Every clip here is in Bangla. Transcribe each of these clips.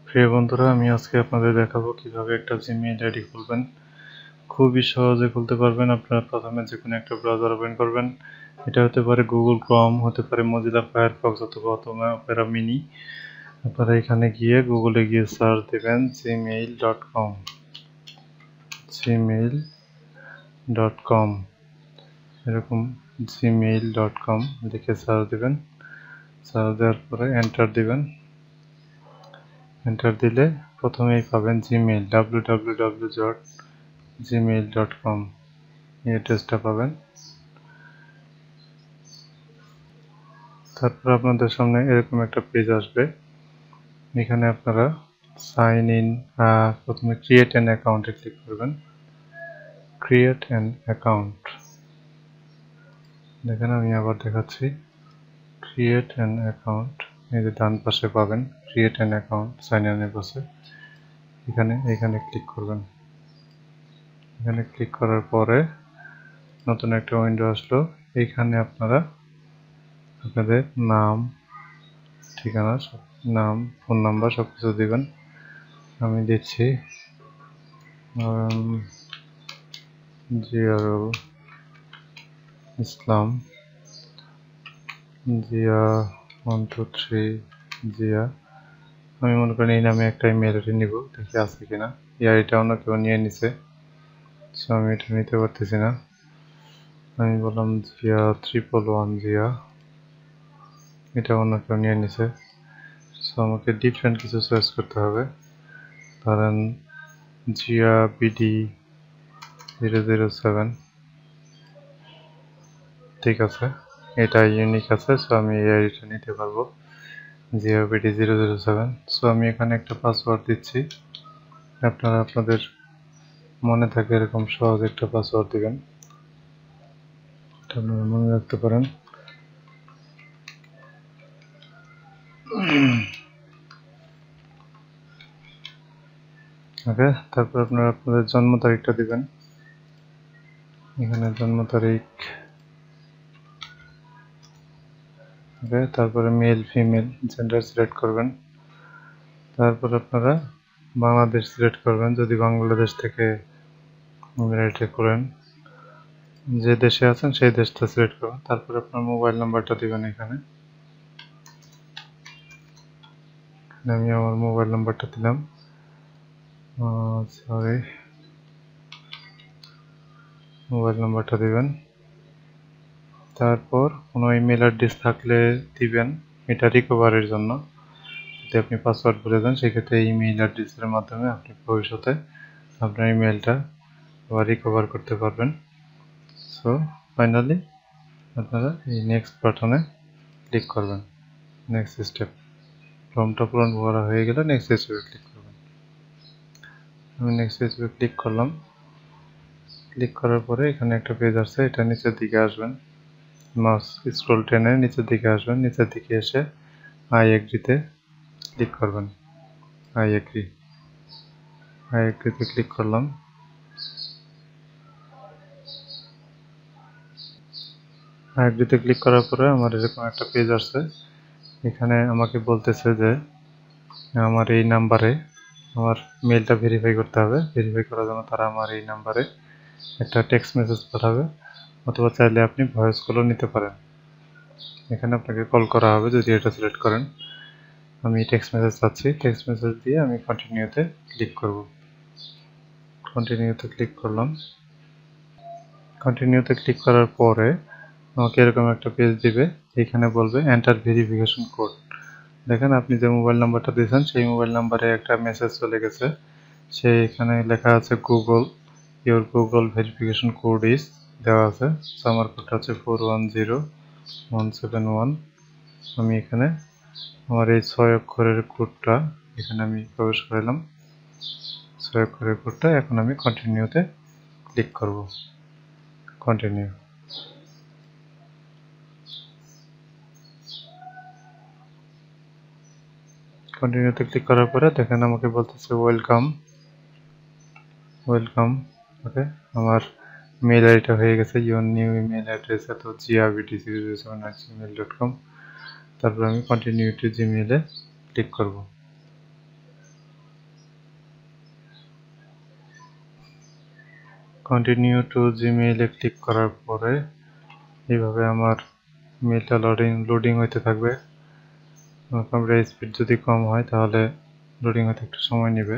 প্রিয় বন্ধুরা, আমি আজকে আপনাদের দেখাবো কিভাবে একটা জিমেইল আইডি খুলবেন। খুবই সহজে খুলতে পারবেন। আপনারা প্রথমে যে কোনো একটা ব্রাউজার ওপেন করবেন। এটা হতে পারে গুগল ক্রোম, হতে পারে মজিলা ফায়ারফক্স অথবা অপেরা মিনি। আপনারা এখানে গিয়ে গুগলে গিয়ে সার্চ দেবেন gmail.com, gmail.com, এরকম gmail.com লিখে সার্চ দেবেন। সার্চ দেওয়ার পরে এন্টার দিবেন। এন্টার দিলে প্রথমেই পাবেন জিমেইল www.gmail.com, এই অ্যাড্রেসটা পাবেন। তারপর আপনাদের সামনে এরকম একটা পেজ আসবে। এখানে আপনারা সাইন ইন, প্রথমে ক্রিয়েট অ্যান অ্যাকাউন্টে ক্লিক করবেন। ক্রিয়েট অ্যান অ্যাকাউন্ট, দেখেন আমি আবার দেখাচ্ছি। ক্রিয়েট অ্যান অ্যাকাউন্ট, এই যে ডান পাশে পাবেন ক্রিয়েট অ্যান অ্যাকাউন্ট, সাইন ইনের পাশে এখানে ক্লিক করবেন। এখানে ক্লিক করার পরে নতুন একটা উইন্ডো আসলো। এইখানে আপনারা আপনাদের নাম, ঠিকানা, নাম, ফোন নাম্বার সবকিছু দিবেন। আমি দিচ্ছি জিয়ারুল ইসলাম, জিয়া 123 জিয়া। আমি মনে করি এই নামে একটা ইমেল আইডি নিব, দেখি আছে কিনা। এটা অন্য কেউ নিয়ে নিছে, সো আমি এটা নিতে পারতেছি না। আমি বললাম জিয়া 111 জিয়া, এটা অন্য কেউ নিয়ে নিছে। সো আমাকে ডিফারেন্ট কিছু চয়েস করতে হবে। ধরেন জিয়া বিডি 007, ঠিক আছে, এটা ইউনিক আছে, সো আমি এই আইডিটা নিতে পারবো, জিয়া বিডি 007। সো আমি এখানে একটা পাসওয়ার্ড দিচ্ছি। আপনারা আপনাদের মনে থাকে এরকম সহজ একটা পাসওয়ার্ড দিবেন, আপনারা মনে রাখতে পারেন। ওকে, তারপর আপনারা আপনাদের জন্ম তারিখটা দিবেন। এখানে জন্ম তারিখ, ওকে, তারপরে মেল ফিমেল জেন্ডার সিলেক্ট করবেন। তারপর আপনারা বাংলাদেশ সিলেক্ট করবেন, যদি বাংলাদেশ থেকে এটা করেন, যে দেশে আছেন সেই দেশটা সিলেক্ট করবেন। তারপর আপনার মোবাইল নাম্বারটা দিবেন। এখানে আমি আমার মোবাইল নাম্বারটা দিলাম, সরি, মোবাইল নাম্বারটা দিবেন। তারপর কোনো ইমেল অ্যাড্রেস থাকলে দিবেন, এটা রিকভারের জন্য। যদি আপনি পাসওয়ার্ড ভুলে যান, সেক্ষেত্রে ইমেইল অ্যাড্রেসের মাধ্যমে আপনি ভবিষ্যতে আপনার ইমেলটা আবার রিকভার করতে পারবেন। সো ফাইনালি আপনারা এই নেক্সট বাটনে ক্লিক করবেন। নেক্সট স্টেপ, ফর্মটা পূরণ করা হয়ে গেলে নেক্সট স্টেপে ক্লিক করবেন। আমি নেক্সট স্টেপে ক্লিক করলাম। ক্লিক করার পরে এখানে একটা পেজ আসছে, এটা নিচের দিকে আসবেন, মাউস স্ক্রল টেনে নিচের দিকে আসবেন। নিচের দিকে এসে আই এগ্রিতে ক্লিক করবেন। আই এগ্রিতে ক্লিক করলাম। আই এগ্রিতে ক্লিক করার পরে আমার এরকম একটা পেজ আসছে। এখানে আমাকে বলতেছে যে আমার এই নাম্বারে আমার মেলটা ভেরিফাই করতে হবে। ভেরিফাই করার জন্য তারা আমার এই নাম্বারে একটা টেক্সট মেসেজ পাঠাবে, অথবা চাইলে আপনি ভয়েস কলও নিতে পারেন। এখানে আপনাকে কল করা হবে যদি এটা সিলেক্ট করেন। আমি টেক্সট মেসেজ চাচ্ছি, টেক্সট মেসেজ দিয়ে আমি কন্টিনিউতে ক্লিক করব। কন্টিনিউতে ক্লিক করলাম। কন্টিনিউতে ক্লিক করার পরে আমাকে এরকম একটা পেজ দিবে। এখানে বলবে এন্টার ভেরিফিকেশন কোড। দেখেন আপনি যে মোবাইল নাম্বারটা দিয়েছেন সেই মোবাইল নাম্বারে একটা মেসেজ চলে গেছে। সেই এখানে লেখা আছে Google, your Google verification code is, দেওয়া আছে। সো আমার কোডটা হচ্ছে 410171। আমি এখানে আমার এই 6 অক্ষরের কোডটা এখানে আমি প্রবেশ করালাম। 6 অক্ষরের কোডটা এখন আমি কন্টিনিউতে ক্লিক করব। কন্টিনিউ। কন্টিনিউতে ক্লিক করার পরে দেখেন আমাকে বলতেছে ওয়েলকাম। ওকে, আমার মেল আইডিটা হয়ে গেছে, ইউর নিউ ইমেল অ্যাড্রেস এত jiabd007@gmail.com। তারপর আমি কন্টিনিউ টু জিমেইলে ক্লিক করব। কন্টিনিউ টু জিমেইলে ক্লিক করার পরে এইভাবে আমার মেলটা লোডিং হইতে থাকবে। কম্পিউটার স্পিড যদি কম হয় তাহলে লোডিং হতে একটু সময় নেবে।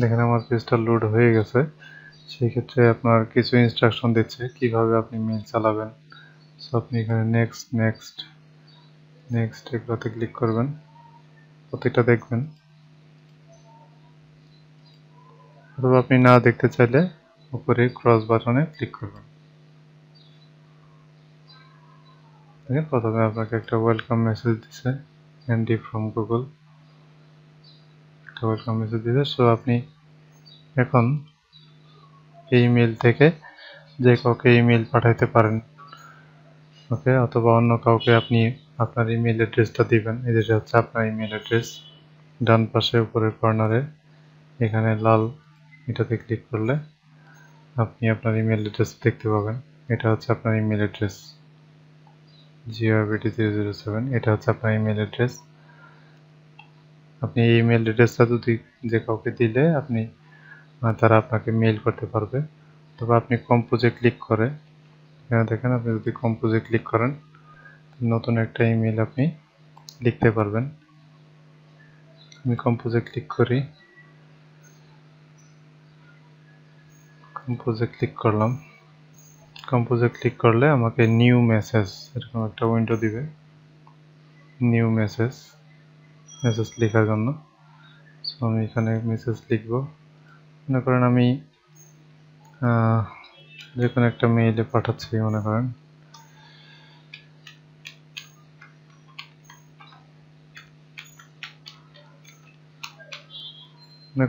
দেখেন আমার পেজটা লোড হয়ে গেছে। সেই ক্ষেত্রে আপনার কিছু ইনস্ট্রাকশন দিচ্ছে কিভাবে আপনি মেল চালাবেন। সো আপনি এখানে নেক্সট নেক্সট নেক্সট এগুলোতে ক্লিক করবেন, প্রত্যেকটা দেখবেন। অথবা আপনি না দেখতে চাইলে উপরে ক্রস বাটনে ক্লিক করবেন। দেখেন প্রথমে আপনাকে একটা ওয়েলকাম মেসেজ দিচ্ছে, এনডি ফ্রম গুগল, একটা ওয়েলকাম মেসেজ দিচ্ছে। সো আপনি এখন এই মেল থেকে যে কাউকে ইমেল পাঠাইতে পারেন, ওকে, অথবা অন্য কাউকে আপনি আপনার ইমেল অ্যাড্রেসটা দিবেন। এই যেটা হচ্ছে আপনার ইমেল অ্যাড্রেস, ডান পাশে উপরের কর্নারে এখানে লাল এটাতে ক্লিক করলে আপনি আপনার ইমেল অ্যাড্রেস দেখতে পাবেন। এটা হচ্ছে আপনার ইমেল অ্যাড্রেস GRBT007, এটা হচ্ছে আপনার ইমেল অ্যাড্রেস। আপনি এই ইমেল অ্যাড্রেসটা যদি যে কাউকে দিলে আপনি তারা আপনাকে মেইল করতে পারবে। তবে আপনি কম্পোজে ক্লিক করে এখানে দেখেন, আপনি যদি কম্পোজে ক্লিক করেন নতুন একটা ইমেল আপনি লিখতে পারবেন। আমি কম্পোজে ক্লিক করি, কম্পোজে ক্লিক করলাম। কম্পোজে ক্লিক করলে আমাকে নিউ মেসেজ এরকম একটা উইন্ডো দিবে, নিউ মেসেজ, মেসেজ লেখার জন্য। সো আমি এখানে মেসেজ লিখব। মনে করেন আমি যে কোনো একটা মেইলে পাঠাচ্ছি, মনে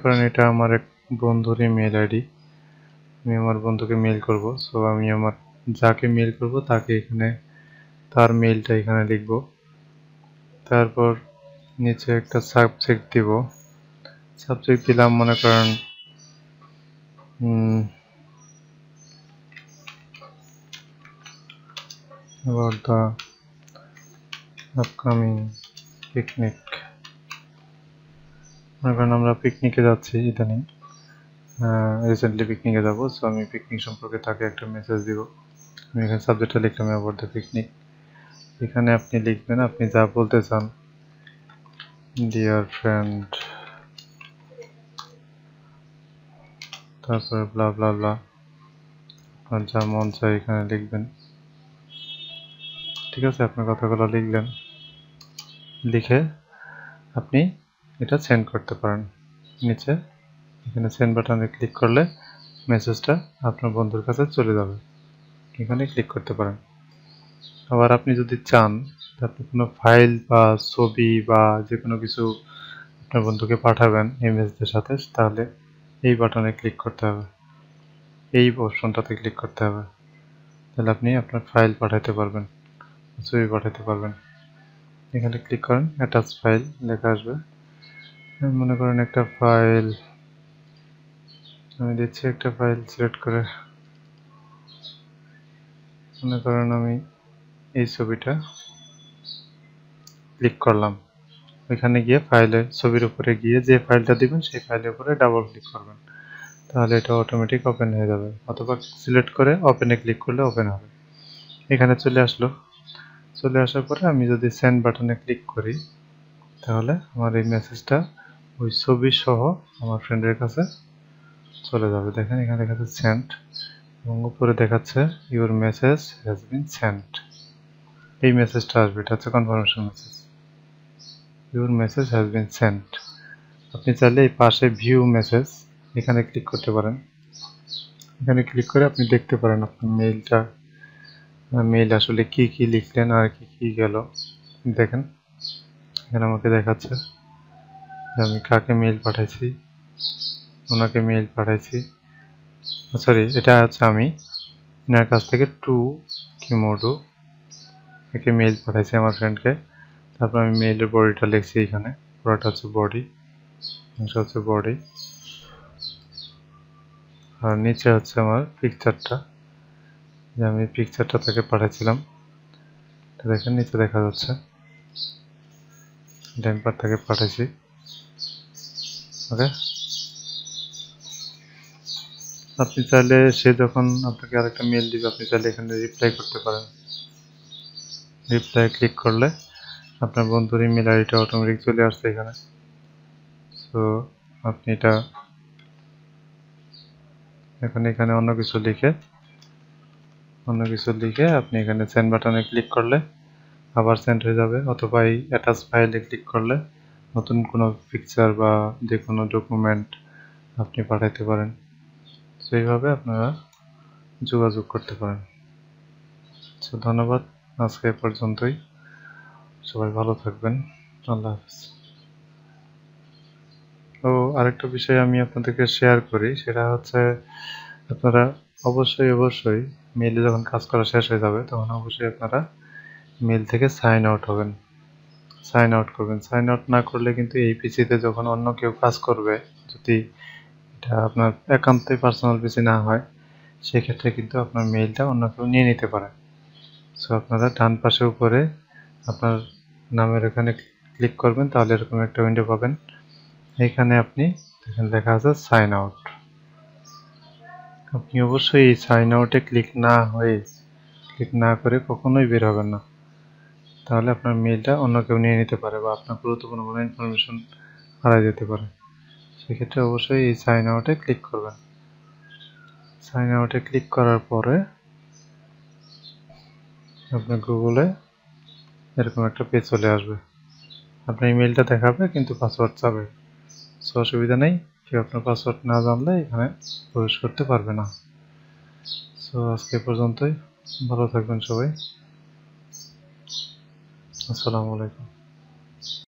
করেন এটা আমার এক বন্ধুর ইমেল আইডি। আমি আমার বন্ধুকে মেইল করব। সো আমি আমার যাকে মেইল করব তাকে এখানে তার মেইলটা এখানে লিখব। তারপর নিচে একটা সাবজেক্ট দিব। সাবজেক্ট দিলাম মনে করেন about the upcoming picnic। মনে করেন আমরা পিকনিকে যাচ্ছি ইদানিং, রিসেন্টলি পিকনিকে যাব। সো আমি পিকনিক সম্পর্কে তাকে একটা মেসেজ দিব। আমি এখানে সাবজেক্টটা লিখলাম about the picnic। এখানে আপনি লিখবেন আপনি যা বলতে চান, ডিয়ার ফ্রেন্ড, তারপরে ব্লা ব্লা ব্লা, আপনার যা মন চায় এখানে লিখবেন। ঠিক আছে, আপনার কথাগুলো লিখলেন, লিখে আপনি এটা সেন্ড করতে পারেন। নিচে এখানে সেন্ড বাটনে ক্লিক করলে মেসেজটা আপনার বন্ধুর কাছে চলে যাবে, এখানে ক্লিক করতে পারেন। আবার আপনি যদি চান আপনি কোনো ফাইল বা ছবি বা যে কোনো কিছু আপনার বন্ধুকে পাঠাবেন এই মেসেজের সাথে, তাহলে এই বাটনে ক্লিক করতে হবে, এই অপশনটাতে ক্লিক করতে হবে। তাহলে আপনি আপনার ফাইল পাঠাতে পারবেন, ছবি পাঠাতে পারবেন। এখানে ক্লিক করেন, অ্যাটাচ ফাইল লেখা আসবে। মনে করেন একটা ফাইল আমি দিচ্ছি, একটা ফাইল সিলেক্ট করে মনে করেন আমি এই ছবিটা ক্লিক করলাম। ওইখানে গিয়ে ফাইলের ছবির উপরে গিয়ে যে ফাইলটা দিবেন সেই ফাইলের উপরে ডাবল ক্লিক করবেন, তাহলে এটা অটোমেটিক ওপেন হয়ে যাবে। অথবা সিলেক্ট করে ওপেনে ক্লিক করলে ওপেন হবে। এখানে চলে আসলো। চলে আসার পরে আমি যদি সেন্ড বাটনে ক্লিক করি তাহলে আমার এই মেসেজটা ওই ছবি সহ আমার ফ্রেন্ডের কাছে চলে যাবে। দেখেন এখানে দেখাচ্ছে সেন্ড এবং উপরে দেখাচ্ছে your message has been send. এই মেসেজটা আসবে, এটা হচ্ছে confirmation message, your message has been send. আপনি চাইলে এই পাশে ভিউ মেসেজ এখানে ক্লিক করতে পারেন। এখানে ক্লিক করে আপনি দেখতে পারেন আপনার মেইল আসলে কি কি লিখলেন আর কি কি গেল। দেখেন এখানে আমাকে দেখাচ্ছে যে আমি কাকে মেইল পাঠাইছি, ওনাকে মেইল পাঠাইছি, সরি এটা হচ্ছে আমি এনার কাছ থেকে টু কিমোডো একে মেইল পাঠাইছি আমার ফ্রেন্ডকে। তারপর আমি মেইলের বডিটা লিখছি, এখানে পুরোটা হচ্ছে বডি, এটা হচ্ছে বডি, আর নিচে হচ্ছে আমার পিকচারটা, যে আমি পিকচারটা তাকে পাঠাইছিলাম, দেখেন নিচে দেখা যাচ্ছে। ড্যাম্পার থেকে পাঠাইছি। ওকে, আপনি চাইলে সে যখন আপনাকে আরেকটা মেল দিবে আপনি চাইলে এখানে রিপ্লাই করতে পারেন। রিপ্লাই ক্লিক করলে আপনার বন্ধুর ইমেল আইডিটা অটোমেটিক চলে আসছে এখানে। সো আপনি এটা এখানে অন্য কিছু লিখে আপনি এখানে সেন্ড বাটনে ক্লিক করলে আবার সেন্ড হয়ে যাবে, অথবা এই অ্যাটাচ ফাইলে ক্লিক করলে নতুন কোনো পিকচার বা যে কোনো ডকুমেন্ট আপনি পাঠাইতে পারেন। সেইভাবে আপনারা যোগাযোগ করতে পারেন। সো ধন্যবাদ, আজকে এ পর্যন্তই। সবাই ভালো থাকবেন। আল্লাহ হাফেজ। তো আরেকটা বিষয় আমি আপনাদেরকে শেয়ার করি, সেটা হচ্ছে আপনারা অবশ্যই মেইলে যখন কাজ করা শেষ হয়ে যাবে তখন অবশ্যই আপনারা মেইল থেকে সাইন আউট করবেন। সাইন আউট না করলে কিন্তু এই পিসিতে যখন অন্য কেউ কাজ করবে, যদি এটা আপনার একান্তই পার্সোনাল পিসি না হয়, সেক্ষেত্রে কিন্তু আপনার মেইলটা অন্য কেউ নিয়ে নিতে পারে। সো আপনারা ডান পাশে উপরে আপনার নামের এখানে ক্লিক করবেন, তাহলে এরকম একটা উইন্ডো পাবেন। এখানে আপনি দেখেন লেখা আছে সাইন আউট। আপনি অবশ্যই এই সাইন আউটে ক্লিক না করে কখনোই বের হবেন না, তাহলে আপনার মেইলটা অন্য কেউ নিয়ে নিতে পারে বা আপনার গুরুত্বপূর্ণ কোনো ইনফরমেশন হারিয়ে যেতে পারে। সেক্ষেত্রে অবশ্যই এই সাইন আউটে ক্লিক করবেন। সাইন আউটে ক্লিক করার পরে আপনার গুগলে এরকম একটা পেজ চলে আসবে। আপনার ইমেলটা দেখাবে কিন্তু পাসওয়ার্ড চাবে। সো অসুবিধা নেই, কেউ আপনার পাসওয়ার্ড না জানলে এখানে প্রবেশ করতে পারবে না। সো আজকে এ পর্যন্তই, ভালো থাকবেন সবাই। আসসালামু আলাইকুম।